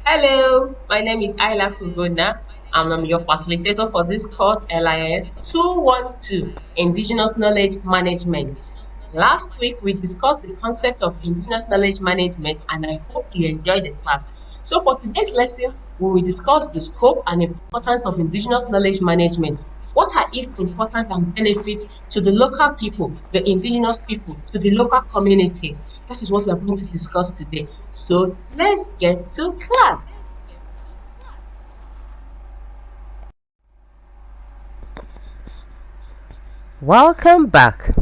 Hello, my name is Ayla Fugona, and I'm your facilitator for this course LIS 212 Indigenous Knowledge Management. Last week, we discussed the concept of Indigenous Knowledge Management, and I hope you enjoyed the class. So, for today's lesson, we will discuss the scope and importance of Indigenous Knowledge Management. What are its importance and benefits to the local people, the indigenous people, to the local communities? That is what we are going to discuss today. So let's get to class. Welcome back.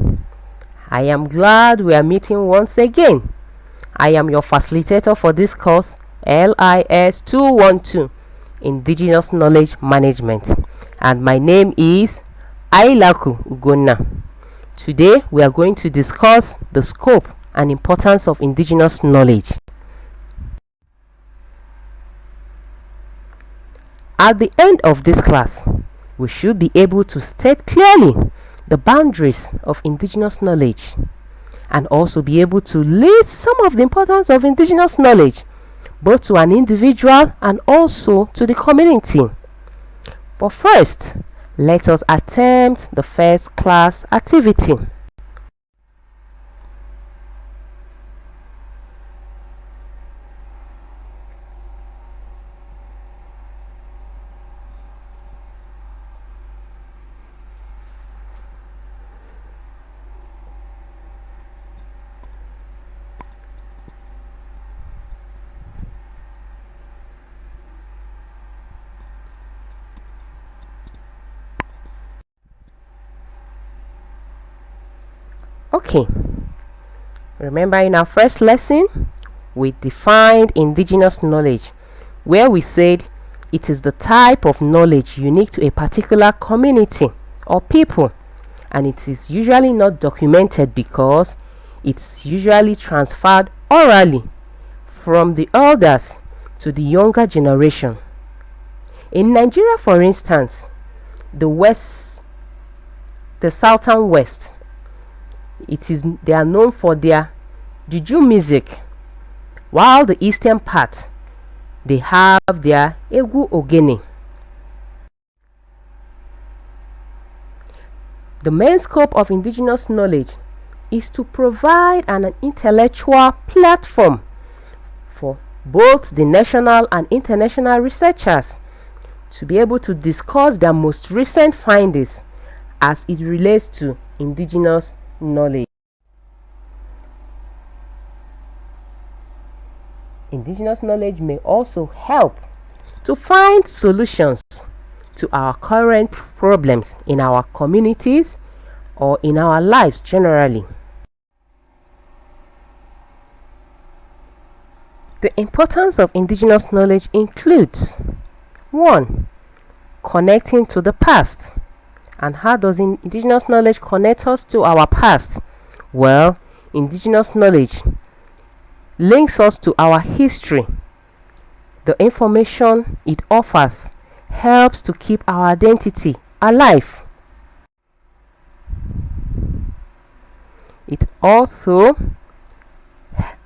I am glad we are meeting once again. I am your facilitator for this course, LIS 212 Indigenous Knowledge Management, and my name is Ailaku Ugonna. Today we are going to discuss the scope and importance of indigenous knowledge. At the end of this class, we should be able to state clearly the boundaries of indigenous knowledge and also be able to list some of the importance of indigenous knowledge both to an individual and also to the community. But first, let us attempt the first class activity. Okay, remember in our first lesson, we defined indigenous knowledge, where we said it is the type of knowledge unique to a particular community or people, and it is usually not documented because it's usually transferred orally from the elders to the younger generation. In Nigeria, for instance, the southern west, they are known for their juju music, while the eastern part they have their egwu ogene. The main scope of indigenous knowledge is to provide an intellectual platform for both the national and international researchers to be able to discuss their most recent findings as it relates to indigenous knowledge. Indigenous knowledge may also help to find solutions to our current problems in our communities or in our lives generally. The importance of indigenous knowledge includes 1. Connecting to the past. And how does indigenous knowledge connect us to our past? Well, indigenous knowledge links us to our history. The information it offers helps to keep our identity alive. It also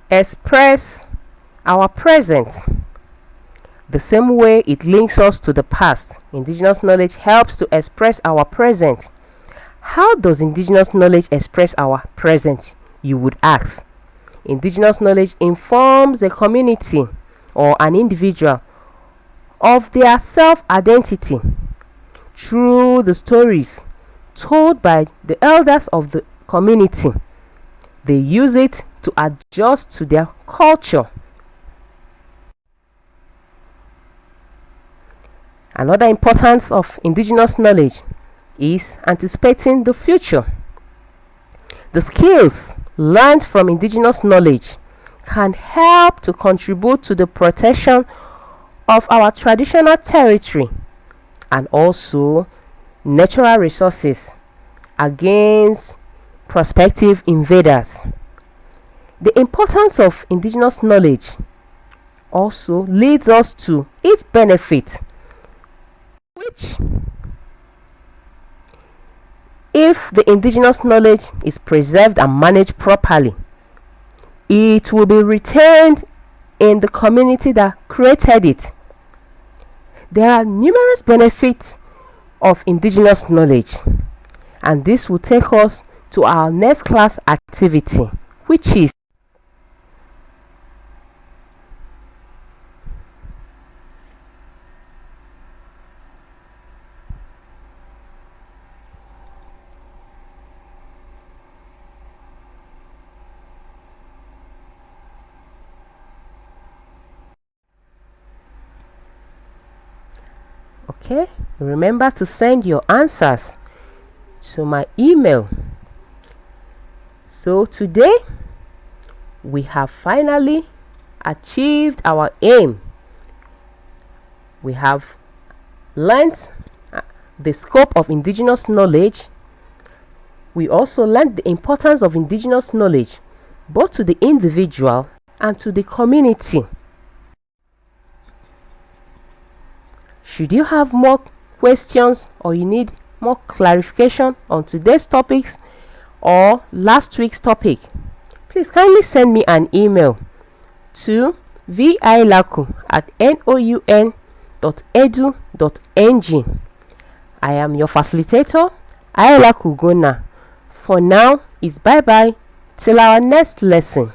expresses our present. The same way it links us to the past, indigenous knowledge helps to express our present. How does indigenous knowledge express our present, you would ask? Indigenous knowledge informs a community or an individual of their self-identity through the stories told by the elders of the community. They use it to adjust to their culture. Another importance of indigenous knowledge is anticipating the future. The skills learned from indigenous knowledge can help to contribute to the protection of our traditional territory and also natural resources against prospective invaders. The importance of indigenous knowledge also leads us to its benefit, which, if the indigenous knowledge is preserved and managed properly, it will be retained in the community that created it. There are numerous benefits of indigenous knowledge, and this will take us to our next class activity, which is okay. Remember to send your answers to my email. So today we have finally achieved our aim. We have learnt the scope of indigenous knowledge. We also learned the importance of indigenous knowledge both to the individual and to the community. Should you have more questions or you need more clarification on today's topics or last week's topic, please kindly send me an email to vilaku@noun.edu.ng. I am your facilitator, Ailaku Gona. For now, it's bye bye till our next lesson.